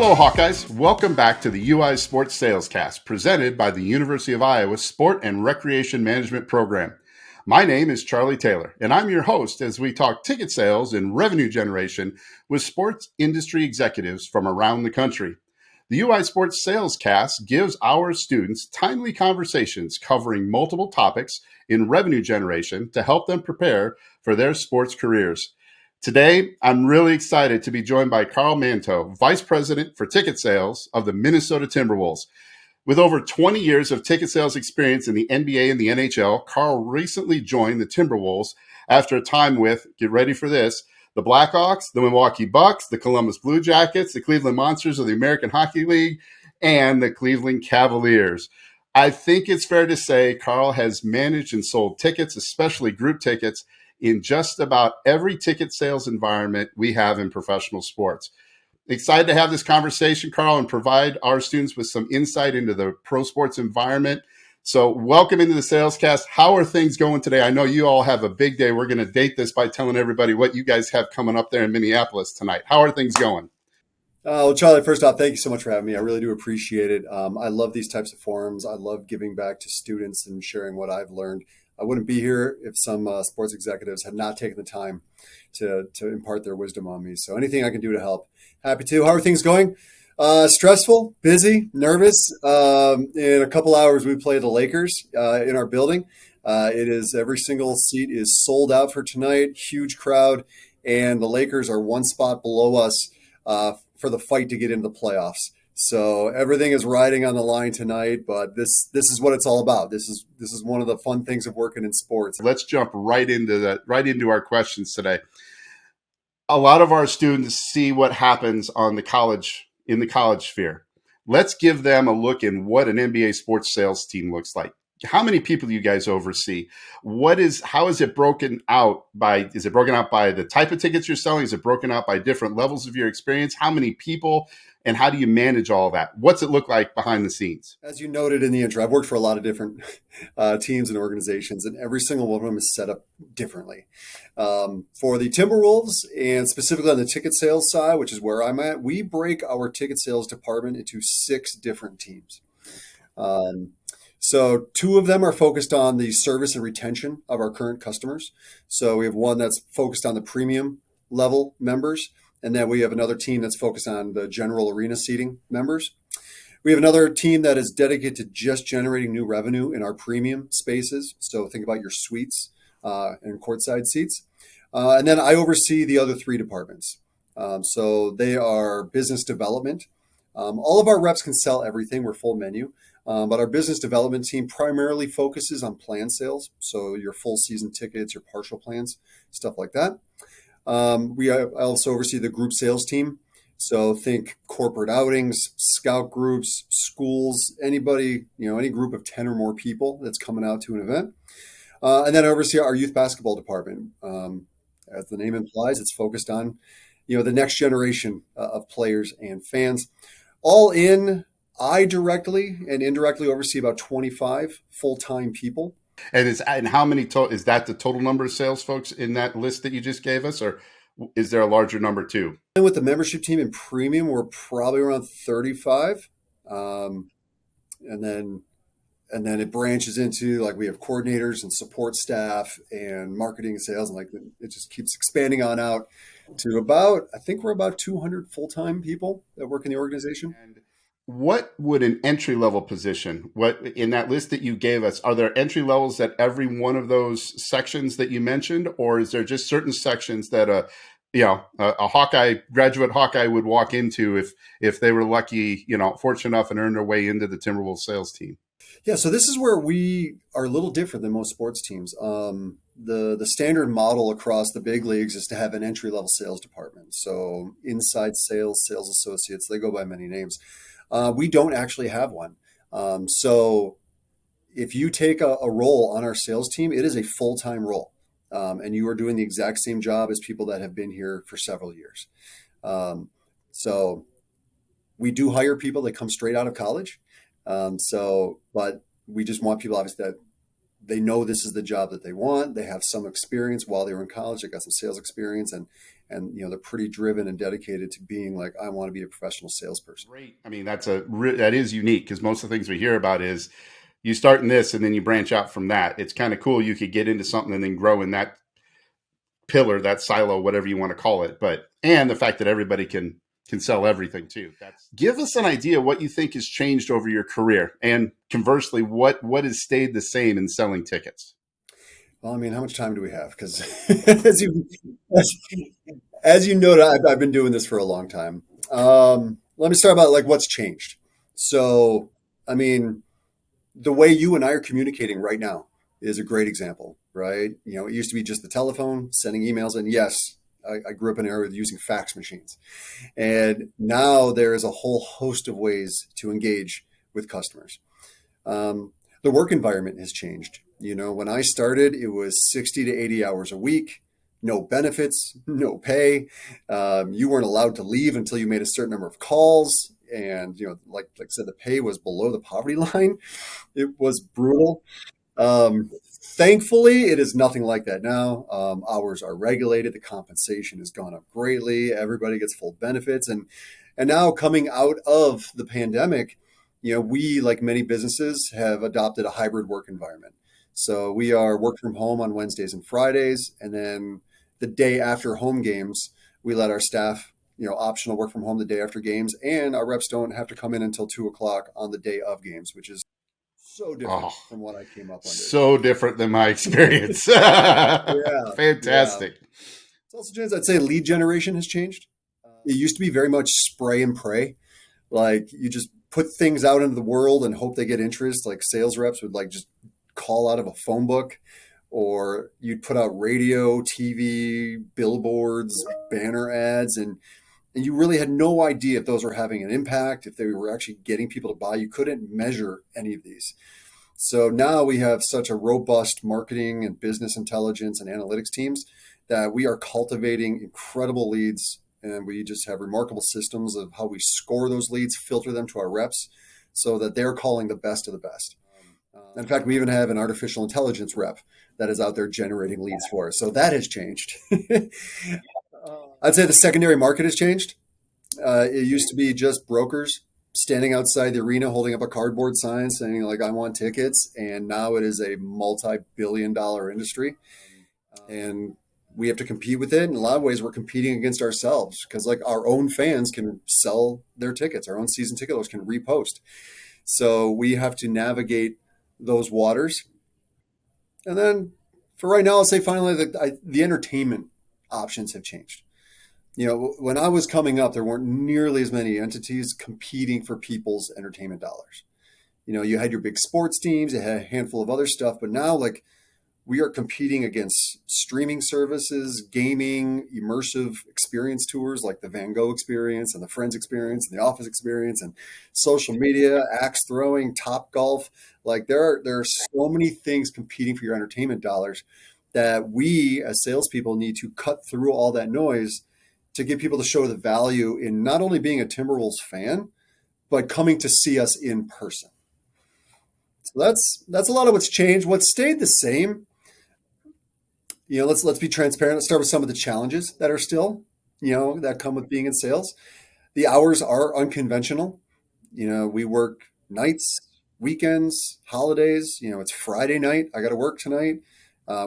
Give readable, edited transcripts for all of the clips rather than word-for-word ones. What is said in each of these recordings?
Hello, Hawkeyes. Welcome back to the UI Sports SalesCast, presented by the University of Iowa Sport and Recreation Management Program. My name is Charlie Taylor, and I'm your host as we talk ticket sales and revenue generation with sports industry executives from around the country. The UI Sports SalesCast gives our students timely conversations covering multiple topics in revenue generation to help them prepare for their sports careers. Today, I'm really excited to be joined by Carl Manteau, Vice President for Ticket Sales of the Minnesota Timberwolves. With over 20 years of ticket sales experience in the NBA and the NHL, Carl recently joined the Timberwolves after a time with, get ready for this, the Blackhawks, the Milwaukee Bucks, the Columbus Blue Jackets, the Cleveland Monsters of the American Hockey League, and the Cleveland Cavaliers. I think it's fair to say Carl has managed and sold tickets, especially group tickets, in just about every ticket sales environment we have in professional sports. Excited to have this conversation, Carl, and provide our students with some insight into the pro sports environment. So welcome into the SalesCast. How are things going today? I know you all have a big day. We're going to date this by telling everybody what you guys have coming up there in Minneapolis tonight. How are things going? Well, Charlie, first off, thank you so much for having me. I really do appreciate it. I love these types of forums. I love giving back to students and sharing what I've learned. I wouldn't be here if some sports executives had not taken the time to impart their wisdom on me. So anything I can do to help, happy to. How are things going? Stressful, busy, nervous. In a couple hours, we play the Lakers in our building. It is every single seat is sold out for tonight. Huge crowd, and the Lakers are one spot below us for the fight to get into the playoffs. So everything is riding on the line tonight, but this is what it's all about. This is one of the fun things of working in sports. Let's jump right into our questions today. A lot of our students see what happens in the college sphere. Let's give them a look in what an NBA sports sales team looks like. How many people do you guys oversee? How is it broken out by? Is it broken out by the type of tickets you're selling? Is it broken out by different levels of your experience? How many people? And how do you manage all that? What's it look like behind the scenes? As you noted in the intro, I've worked for a lot of different teams and organizations, and every single one of them is set up differently. For the Timberwolves, and specifically on the ticket sales side, which is where I'm at, we break our ticket sales department into 6 different teams. So 2 of them are focused on the service and retention of our current customers. So we have one that's focused on the premium level members. And then we have another team that's focused on the general arena seating members. We have another team that is dedicated to just generating new revenue in our premium spaces. So think about your suites and courtside seats. And then I oversee the other 3 departments. So they are business development. All of our reps can sell everything. We're full menu. But our business development team primarily focuses on plan sales. So your full season tickets, your partial plans, stuff like that. I also oversee the group sales team. So think corporate outings, scout groups, schools, anybody, any group of 10 or more people that's coming out to an event. And then I oversee our youth basketball department. As the name implies, it's focused on, the next generation of players and fans. All in, I directly and indirectly oversee about 25 full-time people. And how many is that the total number of sales folks in that list that you just gave us, or is there a larger number too? And with the membership team and premium, we're probably around 35. And then it branches into, like, we have coordinators and support staff and marketing and sales, and it just keeps expanding on out to I think we're about 200 full-time people that work in the organization. And what would an entry-level position, in that list that you gave us, are there entry levels at every one of those sections that you mentioned, or is there just certain sections that a graduate Hawkeye would walk into if they were lucky, fortunate enough and earned their way into the Timberwolves sales team? Yeah, so this is where we are a little different than most sports teams. The standard model across the big leagues is to have an entry-level sales department. So inside sales associates, they go by many names. We don't actually have one. So if you take a role on our sales team, it is a full-time role. And you are doing the exact same job as people that have been here for several years. So we do hire people that come straight out of college. But we just want people, obviously, that they know this is the job that they want. They have some experience while they were in college. They got some sales experience, and they're pretty driven and dedicated to being like, I want to be a professional salesperson. Great. I mean, that is unique because most of the things we hear about is you start in this and then you branch out from that. It's kind of cool. You could get into something and then grow in that pillar, that silo, whatever you want to call it. But and the fact that everybody can sell everything too. Give us an idea what you think has changed over your career, and conversely, what has stayed the same in selling tickets. Well, I mean, how much time do we have? Because as you as, as you know, I've been doing this for a long time. Let me start about like what's changed. So, I mean, the way you and I are communicating right now is a great example, right? It used to be just the telephone, sending emails, and yes, I grew up in an era with using fax machines. And now there is a whole host of ways to engage with customers. The work environment has changed. When I started, it was 60 to 80 hours a week, no benefits, no pay. You weren't allowed to leave until you made a certain number of calls. And, like I said, the pay was below the poverty line. It was brutal. Thankfully, it is nothing like that now. Hours are regulated. The compensation has gone up greatly. Everybody gets full benefits. And now coming out of the pandemic, we, like many businesses, have adopted a hybrid work environment. So we are work from home on Wednesdays and Fridays. And then the day after home games, we let our staff, optional work from home the day after games. And our reps don't have to come in until 2 o'clock on the day of games, which is so different Oh, from what I came up under. so different than my experience. Yeah, yeah. Fantastic. It's also changed. I'd say lead generation has changed. It used to be very much spray and pray. Like you just put things out into the world and hope they get interest. Like sales reps would like just call out of a phone book, or you'd put out radio, TV, billboards, banner ads, and you really had no idea if those were having an impact, if they were actually getting people to buy. You couldn't measure any of these. So now we have such a robust marketing and business intelligence and analytics teams that we are cultivating incredible leads, and we just have remarkable systems of how we score those leads, filter them to our reps so that they're calling the best of the best. In fact, we even have an artificial intelligence rep that is out there generating leads for us. So that has changed. I'd say the secondary market has changed. It used to be just brokers standing outside the arena holding up a cardboard sign saying like, I want tickets. And now it is a multi-billion-dollar industry. And we have to compete with it. In a lot of ways, we're competing against ourselves because like our own fans can sell their tickets. Our own season ticket holders can repost. So we have to navigate those waters. And then for right now, I'll say finally the entertainment options have changed. When I was coming up, there weren't nearly as many entities competing for people's entertainment dollars. You had your big sports teams, you had a handful of other stuff, but now like we are competing against streaming services, gaming, immersive experience tours like the Van Gogh experience and the Friends experience and the Office experience and social media, axe throwing, Top Golf. Like there are so many things competing for your entertainment dollars that we as salespeople need to cut through all that noise to get people to show the value in not only being a Timberwolves fan, but coming to see us in person. So that's a lot of what's changed. What's stayed the same, let's be transparent. Let's start with some of the challenges that are still, that come with being in sales. The hours are unconventional. We work nights, weekends, holidays. It's Friday night. I got to work tonight.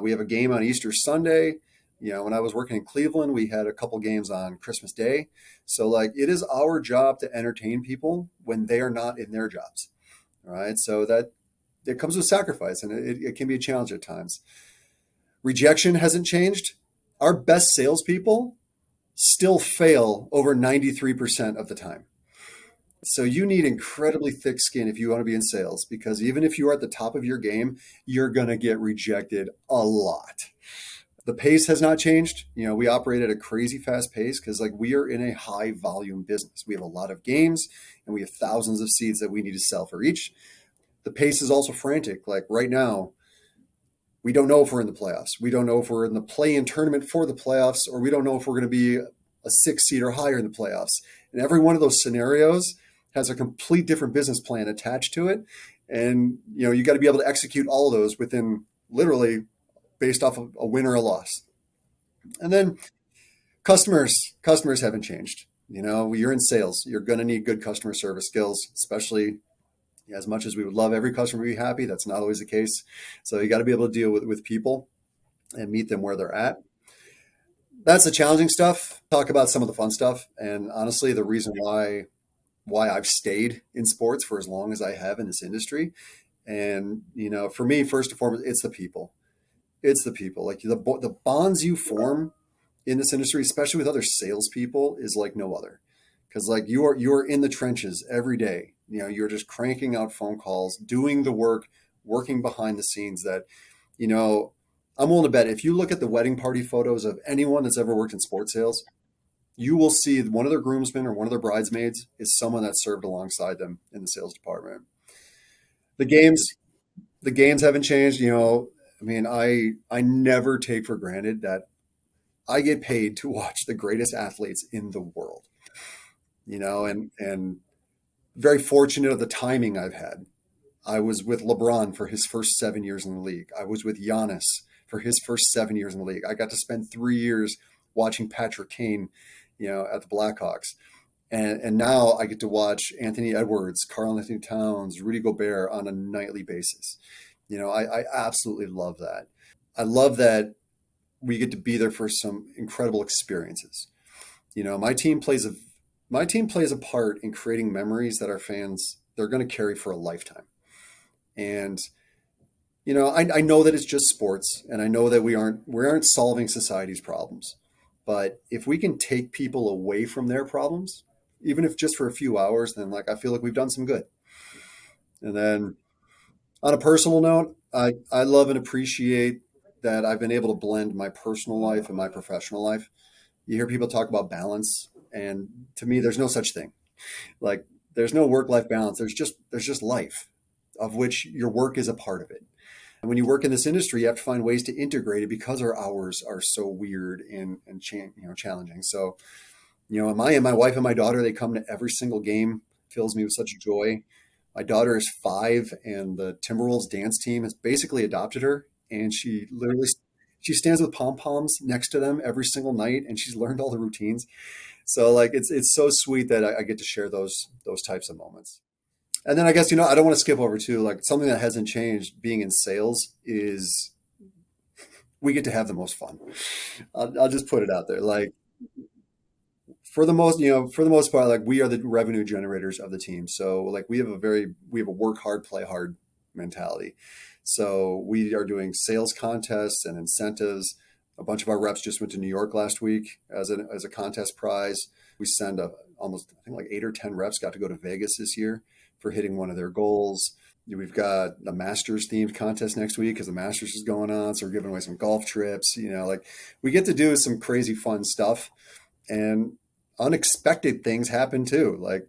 We have a game on Easter Sunday. When I was working in Cleveland, we had a couple games on Christmas Day. So like it is our job to entertain people when they are not in their jobs. All right. So that it comes with sacrifice, and it can be a challenge at times. Rejection hasn't changed. Our best salespeople still fail over 93% of the time. So you need incredibly thick skin if you want to be in sales, because even if you are at the top of your game, you're going to get rejected a lot. The pace has not changed. We operate at a crazy fast pace because like we are in a high volume business. We have a lot of games and we have thousands of seats that we need to sell for each. The pace is also frantic. Like right now, we don't know if we're in the playoffs. We don't know if we're in the play-in tournament for the playoffs, or we don't know if we're going to be a 6 seed or higher in the playoffs. And every one of those scenarios has a complete different business plan attached to it. And, you got to be able to execute all of those within literally based off of a win or a loss. And then customers haven't changed. You're in sales. You're going to need good customer service skills, especially as much as we would love every customer to be happy. That's not always the case. So you got to be able to deal with people and meet them where they're at. That's the challenging stuff. Talk about some of the fun stuff. And honestly, the reason why I've stayed in sports for as long as I have in this industry. And, for me, first and foremost, it's the people. It's the people. Like the bonds you form in this industry, especially with other salespeople, is like no other. Because like you're in the trenches every day. You're just cranking out phone calls, doing the work, working behind the scenes that, I'm willing to bet if you look at the wedding party photos of anyone that's ever worked in sports sales, you will see one of their groomsmen or one of their bridesmaids is someone that served alongside them in the sales department. The games, the games haven't changed. I mean, I never take for granted that I get paid to watch the greatest athletes in the world. And very fortunate of the timing I've had. I was with LeBron for his first 7 years in the league. I was with Giannis for his first 7 years in the league. I got to spend 3 years watching Patrick Kane, at the Blackhawks. And now I get to watch Anthony Edwards, Carl Anthony Towns, Rudy Gobert on a nightly basis. I absolutely love that. I love that we get to be there for some incredible experiences. My team plays a part in creating memories that our fans, they're going to carry for a lifetime. And I know that it's just sports, and I know that we aren't solving society's problems. But if we can take people away from their problems, even if just for a few hours, then I feel like we've done some good. And then on a personal note, I love and appreciate that I've been able to blend my personal life and my professional life. You hear people talk about balance, and to me, there's no such thing. Like there's no work-life balance. There's just life, of which your work is a part of it. And when you work in this industry, you have to find ways to integrate it because our hours are so weird and challenging. So, my wife and my daughter, they come to every single game. Fills me with such joy. My daughter is 5, and the Timberwolves dance team has basically adopted her. And she stands with pom poms next to them every single night, and she's learned all the routines. So it's so sweet that I get to share those types of moments. And then I guess, I don't want to skip over too, like something that hasn't changed being in sales is we get to have the most fun. I'll just put it out there. Like for the most part, like we are the revenue generators of the team. So like we have a work hard, play hard mentality. So we are doing sales contests and incentives. A bunch of our reps just went to New York last week as a contest prize. We send almost, I think like 8 or 10 reps got to go to Vegas this year for hitting one of their goals. We've got the Masters themed contest next week because the Masters is going on. So we're giving away some golf trips. Like we get to do some crazy fun stuff, and unexpected things happen too. Like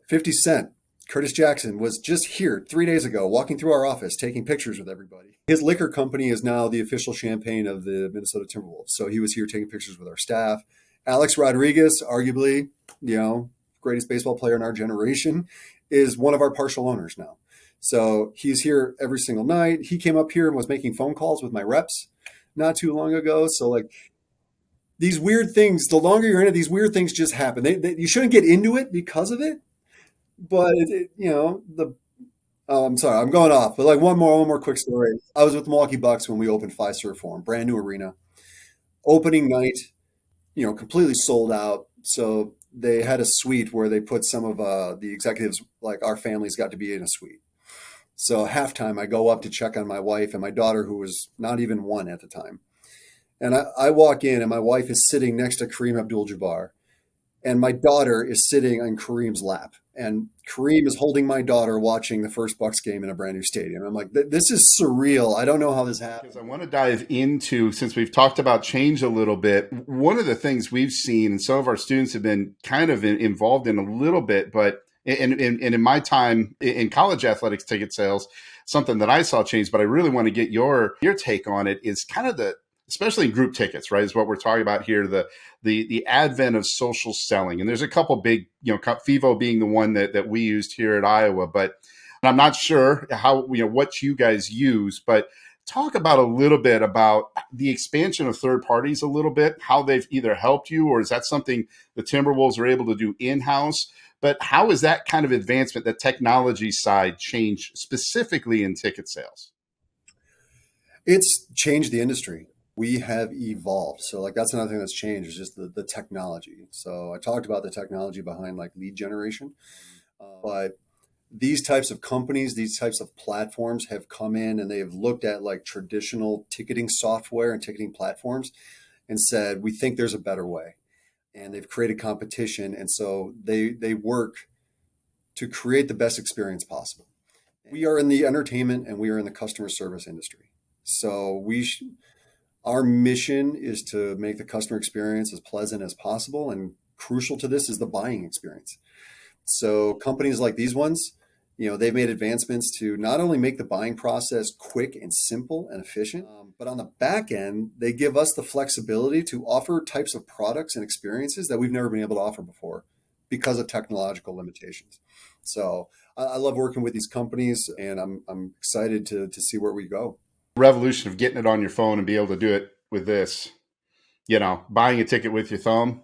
50 Cent, Curtis Jackson was just here 3 days ago, walking through our office, taking pictures with everybody. His liquor company is now the official champagne of the Minnesota Timberwolves. So he was here taking pictures with our staff. Alex Rodriguez, arguably, greatest baseball player in our generation, is one of our partial owners now. So he's here every single night. He came up here and was making phone calls with my reps not too long ago. So like these weird things, the longer you're in it, these weird things just happen. You shouldn't get into it because of it, but I'm sorry, I'm going off. But like one more quick story. I was with the Milwaukee Bucks when we opened Fiserv Forum, brand new arena, opening night, completely sold out. So they had a suite where they put some of the executives, like our families, got to be in a suite. So halftime, I go up to check on my wife and my daughter, who was not even 1 at the time. And I walk in, and my wife is sitting next to Kareem Abdul-Jabbar, and my daughter is sitting on Kareem's lap. And Kareem is holding my daughter watching the first Bucks game in a brand new stadium. I'm like, this is surreal. I don't know how this happened. Because I want to dive into, since we've talked about change a little bit, one of the things we've seen, and some of our students have been kind of involved in a little bit, but in my time in college athletics ticket sales, something that I saw change, but I really want to get your take on it, is kind of especially in group tickets, right, is what we're talking about here, the advent of social selling. And there's a couple big, FIVO being the one that we used here at Iowa, but I'm not sure how, what you guys use, but Talk about a little bit about the expansion of third parties a little bit, how they've either helped you, or is that something the Timberwolves are able to do in-house? But how is that kind of advancement, the technology side, changed specifically in ticket sales? It's changed the industry. We have evolved. So like that's another thing that's changed is just the technology. So I talked about the technology behind like lead generation, but these types of companies, these types of platforms have come in and they've looked at like traditional ticketing software and ticketing platforms and said, we think there's a better way. And they've created competition. And so they work to create the best experience possible. We are in the entertainment and we are in the customer service industry. So our mission is to make the customer experience as pleasant as possible. And crucial to this is the buying experience. So companies like these ones, they've made advancements to not only make the buying process quick and simple and efficient, but on the back end, they give us the flexibility to offer types of products and experiences that we've never been able to offer before because of technological limitations. So I love working with these companies, and I'm excited to see where we go. Revolution of getting it on your phone and be able to do it with this, buying a ticket with your thumb,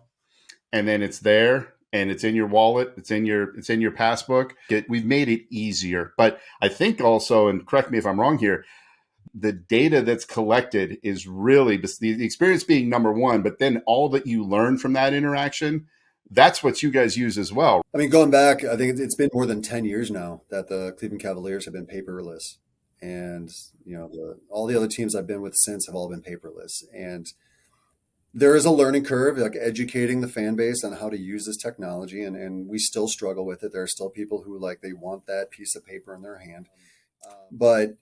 and then it's there and it's in your wallet, it's in your passbook. We've made it easier. But I think also, and correct me if I'm wrong here, the data that's collected is really the experience being number one, but then all that you learn from that interaction, that's what you guys use as well. I mean, going back, I think it's been more than 10 years now that the Cleveland Cavaliers have been paperless. And, all the other teams I've been with since have all been paperless. And there is a learning curve, like educating the fan base on how to use this technology. And we still struggle with it. There are still people who they want that piece of paper in their hand. But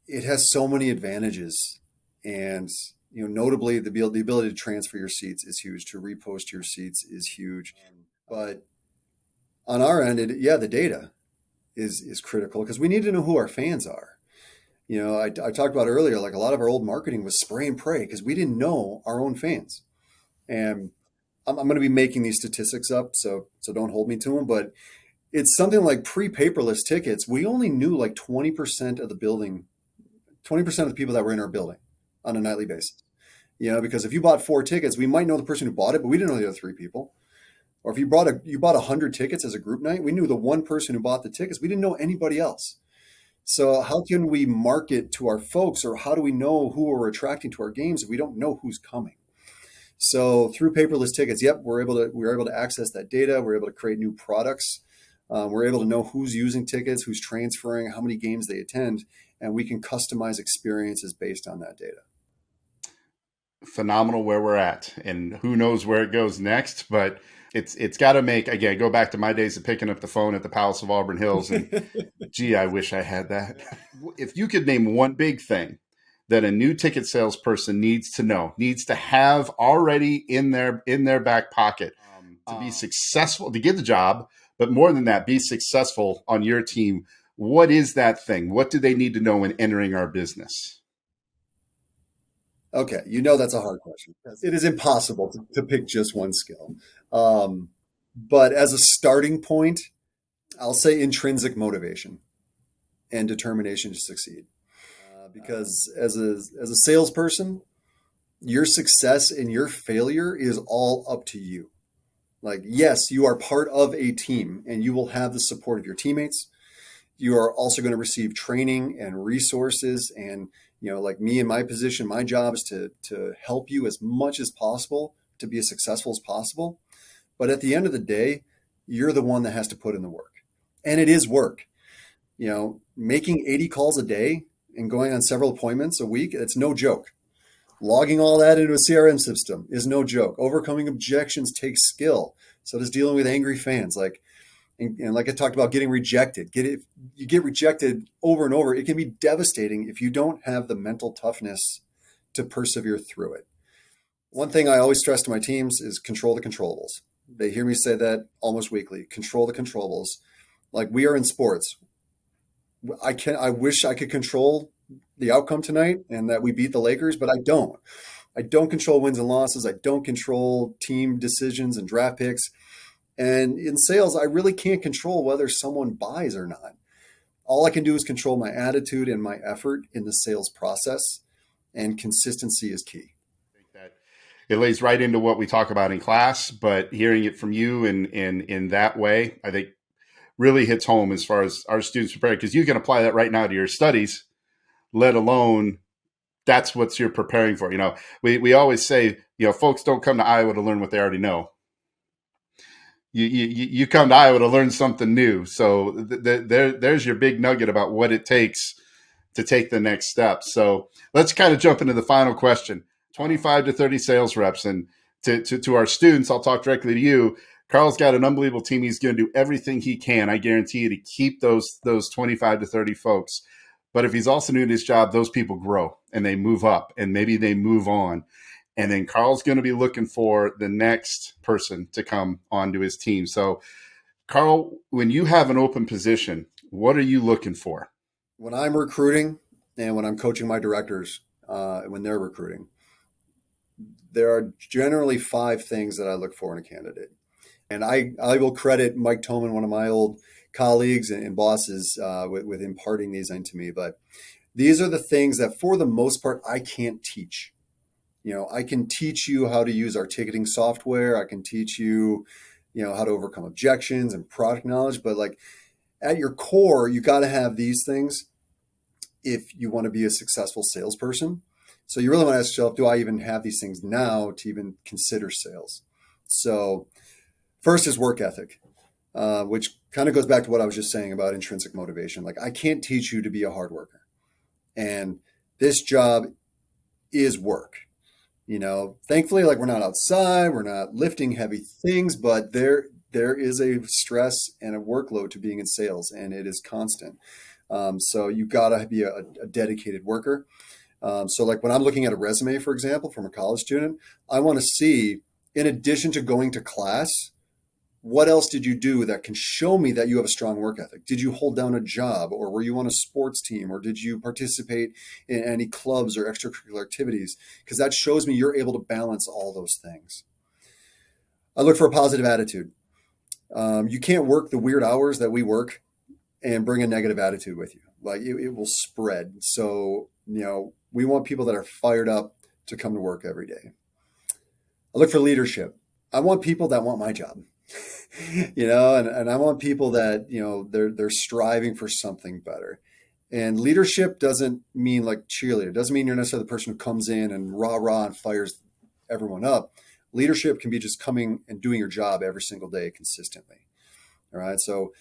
it has so many advantages. And, notably the ability to transfer your seats is huge. To repost your seats is huge. But on our end, the data is critical because we need to know who our fans are. I talked about earlier, like a lot of our old marketing was spray and pray because we didn't know our own fans. And I'm going to be making these statistics up, so don't hold me to them. But it's something like pre-paperless tickets. We only knew like 20% of the building, 20% of the people that were in our building on a nightly basis. Because if you bought 4 tickets, we might know the person who bought it, but we didn't know the other 3 people. Or if you bought 100 tickets as a group night, we knew the one person who bought the tickets. We didn't know anybody else. So how can we market to our folks, or how do we know who we're attracting to our games if we don't know who's coming? So through paperless tickets, we're able to access that data. We're able to create new products. We're able to know who's using tickets, who's transferring, how many games they attend, and we can customize experiences based on that data. Phenomenal where we're at, and who knows where it goes next, but it's got to make, again, go back to my days of picking up the phone at the Palace of Auburn Hills, and gee, I wish I had that. If you could name one big thing that a new ticket salesperson needs to have already in their back pocket to be successful, to get the job, but more than that, be successful on your team, what is that thing? What do they need to know when entering our business? Okay, that's a hard question. It is impossible to pick just one skill. But as a starting point, I'll say intrinsic motivation and determination to succeed. Because as a salesperson, your success and your failure is all up to you. Like, yes, you are part of a team and you will have the support of your teammates. You are also going to receive training and resources. And, like me in my position, my job is to help you as much as possible to be as successful as possible. But at the end of the day, you're the one that has to put in the work. And it is work. Making 80 calls a day and going on several appointments a week, it's no joke. Logging all that into a CRM system is no joke. Overcoming objections takes skill. So does dealing with angry fans. And like I talked about, getting rejected. You get rejected over and over. It can be devastating if you don't have the mental toughness to persevere through it. One thing I always stress to my teams is control the controllables. They hear me say that almost weekly. Control the controllables. Like we are in sports. I wish I could control the outcome tonight and that we beat the Lakers, but I don't. I don't control wins and losses. I don't control team decisions and draft picks. And in sales, I really can't control whether someone buys or not. All I can do is control my attitude and my effort in the sales process, and consistency is key. I think that it lays right into what we talk about in class, but hearing it from you in that way, I think really hits home as far as our students prepare, because you can apply that right now to your studies, let alone that's what you're preparing for. We always say, folks don't come to Iowa to learn what they already know. You come to Iowa to learn something new. So there's your big nugget about what it takes to take the next step. So let's kind of jump into the final question. 25 to 30 sales reps. And to our students, I'll talk directly to you. Carl's got an unbelievable team. He's going to do everything he can, I guarantee you, to keep those 25 to 30 folks. But if he's also doing his job, those people grow and they move up and maybe they move on. And then Carl's going to be looking for the next person to come onto his team. So, Carl, when you have an open position, what are you looking for? When I'm recruiting and when I'm coaching my directors, when they're recruiting, there are generally 5 things that I look for in a candidate. And I will credit Mike Toman, one of my old colleagues and bosses, with imparting these into me. But these are the things that, for the most part, I can't teach. I can teach you how to use our ticketing software. I can teach you, how to overcome objections and product knowledge. But like at your core, you got to have these things if you want to be a successful salesperson. So you really want to ask yourself, do I even have these things now to even consider sales? So first is work ethic, which kind of goes back to what I was just saying about intrinsic motivation. Like, I can't teach you to be a hard worker. And this job is work. Thankfully, like, we're not outside, we're not lifting heavy things, but there is a stress and a workload to being in sales, and it is constant. So you got to be a dedicated worker. So like when I'm looking at a resume, for example, from a college student, I want to see, in addition to going to class, what else did you do that can show me that you have a strong work ethic? Did you hold down a job, or were you on a sports team, or did you participate in any clubs or extracurricular activities? Because that shows me you're able to balance all those things. I look for a positive attitude. You can't work the weird hours that we work and bring a negative attitude with you. Like, it will spread. So, we want people that are fired up to come to work every day. I look for leadership. I want people that want my job. And I want people that, they're striving for something better. And leadership doesn't mean like cheerleader. It doesn't mean you're necessarily the person who comes in and rah and fires everyone up. Leadership can be just coming and doing your job every single day consistently. All right. So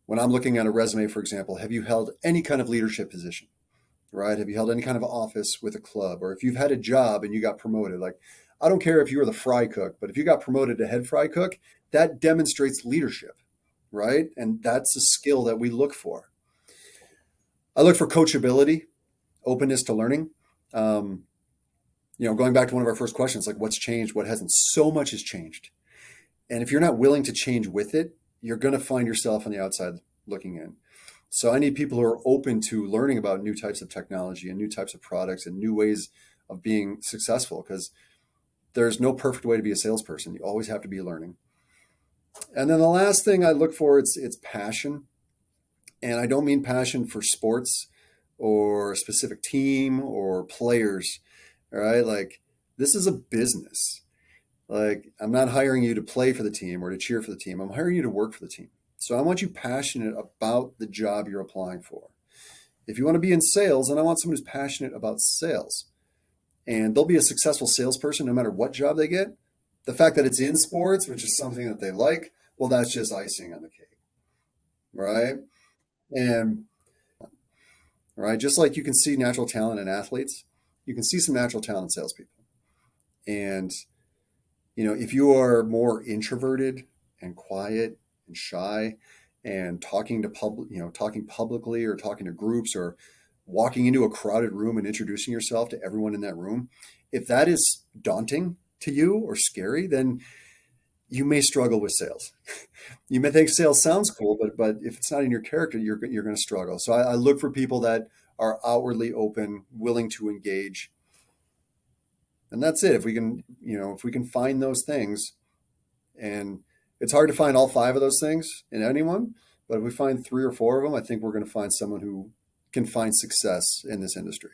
when I'm looking at a resume, for example, have you held any kind of leadership position? Right? Have you held any kind of office with a club? Or if you've had a job and you got promoted, like, I don't care if you were the fry cook, but if you got promoted to head fry cook, that demonstrates leadership, right? And that's a skill that we look for. I look for coachability, openness to learning. Going back to one of our first questions, like, what's changed, what hasn't? So much has changed. And if you're not willing to change with it, you're going to find yourself on the outside looking in. So I need people who are open to learning about new types of technology and new types of products and new ways of being successful, because there's no perfect way to be a salesperson. You always have to be learning. And then the last thing I look for, it's passion. And I don't mean passion for sports or a specific team or players. All right. Like, this is a business. Like, I'm not hiring you to play for the team or to cheer for the team. I'm hiring you to work for the team. So I want you passionate about the job you're applying for. If you want to be in sales, then I want someone who's passionate about sales. And they'll be a successful salesperson no matter what job they get. The fact that it's in sports, which is something that they like, well, that's just icing on the cake, right? And right, just like you can see natural talent in athletes, you can see some natural talent in salespeople. And if you are more introverted and quiet and shy and talking publicly or talking to groups or walking into a crowded room and introducing yourself to everyone in that room, if that is daunting to you or scary, then you may struggle with sales. You may think sales sounds cool, but if it's not in your character, you're going to struggle. So I look for people that are outwardly open, willing to engage. And that's it. If we can find those things, and it's hard to find all 5 of those things in anyone, But if we find 3 or 4 of them, I think we're going to find someone who can find success in this industry.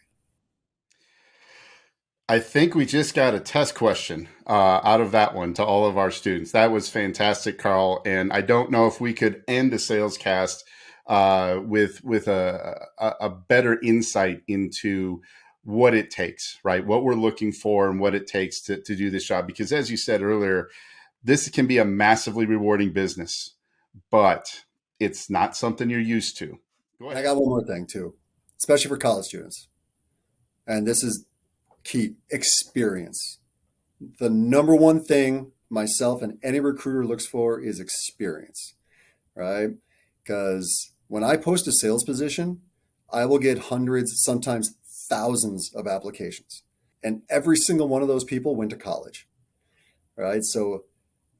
I think we just got a test question out of that one to all of our students. That was fantastic, Carl. And I don't know if we could end a sales cast with a better insight into what it takes, right? What we're looking for and what it takes to do this job. Because as you said earlier, this can be a massively rewarding business, but it's not something you're used to. Go And I ahead. got one more thing too, especially for college students. And this is key: experience. The number one thing myself and any recruiter looks for is experience, right? Because when I post a sales position, I will get hundreds, sometimes thousands of applications. And every single one of those people went to college, right? So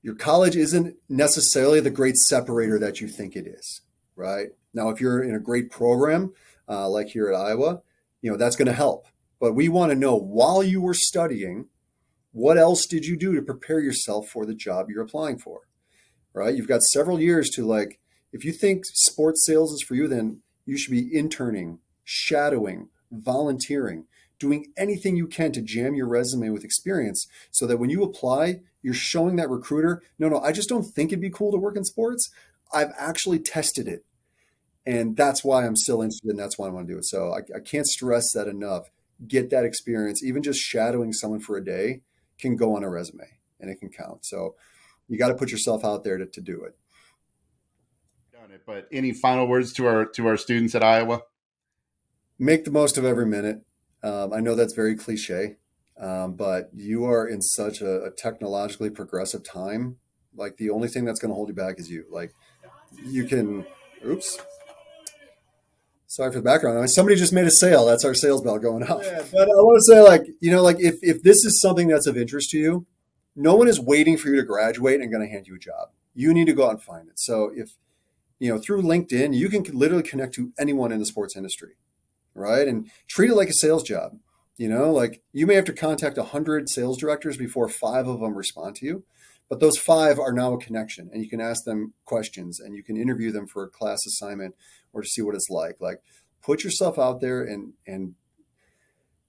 your college isn't necessarily the great separator that you think it is, right? Now, if you're in a great program like here at Iowa, that's going to help. But we want to know, while you were studying, what else did you do to prepare yourself for the job you're applying for, right? You've got several years to, like, if you think sports sales is for you, then you should be interning, shadowing, volunteering, doing anything you can to jam your resume with experience so that when you apply, you're showing that recruiter, no, I just don't think it'd be cool to work in sports. I've actually tested it. And that's why I'm still interested, and that's why I want to do it. So I can't stress that enough. Get that experience. Even just shadowing someone for a day can go on a resume, and it can count. So you got to put yourself out there to do it. Done it. But any final words to our students at Iowa? Make the most of every minute. I know that's very cliche, but you are in such a technologically progressive time. Like, the only thing that's going to hold you back is you. Like, you can, oops, sorry for the background. I mean, somebody just made a sale. That's our sales bell going off. Yeah. But I want to say, like, if this is something that's of interest to you, no one is waiting for you to graduate and going to hand you a job. You need to go out and find it. So if, through LinkedIn, you can literally connect to anyone in the sports industry, right? And treat it like a sales job. Like, you may have to contact 100 sales directors before 5 of them respond to you, but those 5 are now a connection, and you can ask them questions, and you can interview them for a class assignment or to see what it's like. Like, put yourself out there, and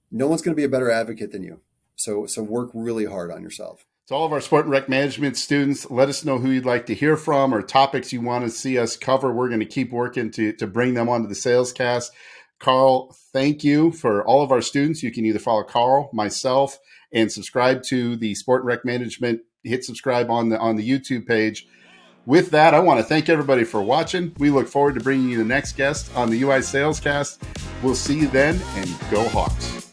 no one's going to be a better advocate than you. So work really hard on yourself. To all of our sport and rec management students, let us know who you'd like to hear from or topics you want to see us cover. We're going to keep working to bring them onto the SalesCast. Carl, thank you. For all of our students, you can either follow Carl, myself, and subscribe to the Sport and Rec Management. Hit subscribe on the YouTube page. With that, I want to thank everybody for watching. We look forward to bringing you the next guest on the UI SalesCast. We'll see you then, and go Hawks.